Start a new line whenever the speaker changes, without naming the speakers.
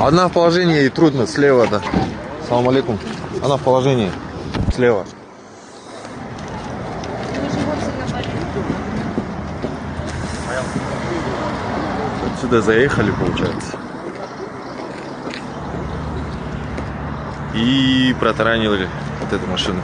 Одна в положении и трудно, слева, да. Салам алейкум. Она в положении, слева. Отсюда заехали, получается. И протаранили вот эту машину.